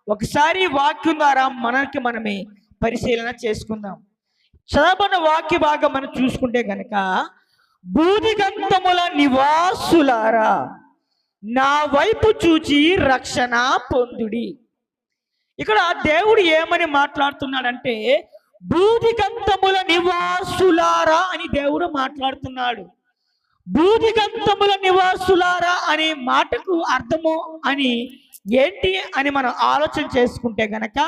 ఒకసారి వాక్యం ద్వారా మనమే పరిశీలన చేసుకుందాం. చదవబడిన వాక్య భాగం మనం చూసుకుంటే గనక, భూదిగంతముల నివాసులారా నా వైపు చూచి రక్షణ పొందుడి. ఇక్కడ దేవుడు ఏమని మాట్లాడుతున్నాడంటే, భూదిగంతముల నివాసులారా అని దేవుడు మాట్లాడుతున్నాడు. భూదిగంతముల నివాసులారా అనే మాటకు అర్థము అని ఏంటి అని మనం ఆలోచన చేసుకుంటే గనక,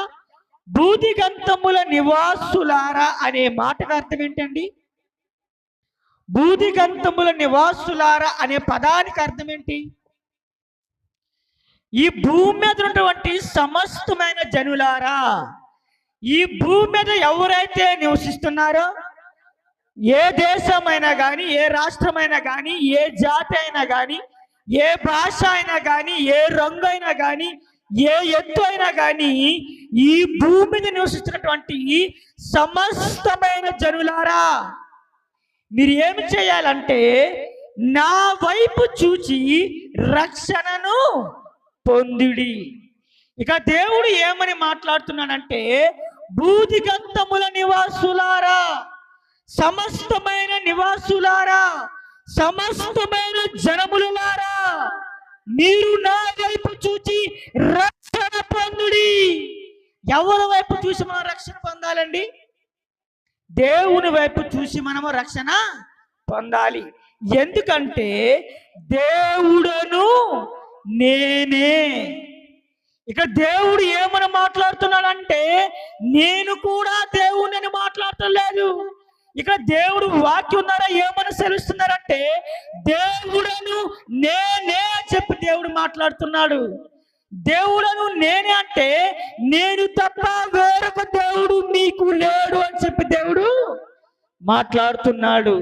భూదిగంతముల నివాసులారా అనే మాటకు అర్థం ఏంటండి? భూదిగంతముల నివాసులారా అనే పదానికి అర్థం ఏంటి? ఈ భూమి మీద ఉన్నటువంటి సమస్తమైన జనులారా, ఈ భూమి మీద ఎవరైతే నివసిస్తున్నారో, ఏ దేశమైనా కానీ, ఏ రాష్ట్రమైనా కానీ, ఏ జాతి అయినా కానీ, ఏ భాష అయినా కానీ, ఏ రంగు అయినా కానీ, ఏ ఎత్తు అయినా కానీ, ఈ భూమి మీద నివసిస్తున్నటువంటి సమస్తమైన జనులారా, మీరు ఏమి చేయాలంటే నా వైపు చూచి రక్షణను పొందుడి. ఇక దేవుడు ఏమని మాట్లాడుతున్నాడంటే, భూదిగంతముల నివాసులారా, సమస్తమైన నివాసులారా, సమస్తమైన జనములారా, మీరు నా వైపు చూచి రక్షణ పొందుడి. ఎవరి వైపు చూసి మనం రక్షణ పొందాలండి? దేవుని వైపు చూసి మనము రక్షణ పొందాలి. ఎందుకంటే దేవుడను నేనే. ఇక దేవుడు ఏమని మాట్లాడుతున్నాడంటే, నేను కూడా దేవుడిని మాట్లాడటలేదు. ఇక దేవుడు వాక్యం ద్వారా ఏమని సెలుస్తున్నారంటే, దేవుడను నేనే చెప్పి దేవుడు మాట్లాడుతున్నాడు. దేవుడను నేనే అంటే, నేను తప్ప వేరొక దేవుడు మీకు లేడు అని చెప్పి దేవుడు మాట్లాడుతున్నాడు.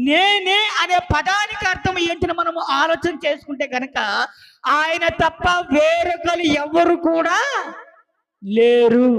నేనే అనే పదానికి అర్థం ఏంటని మనము ఆలోచన చేసుకుంటే కనుక, ఆయన తప్ప వేరొకరు ఎవరు కూడా లేరు.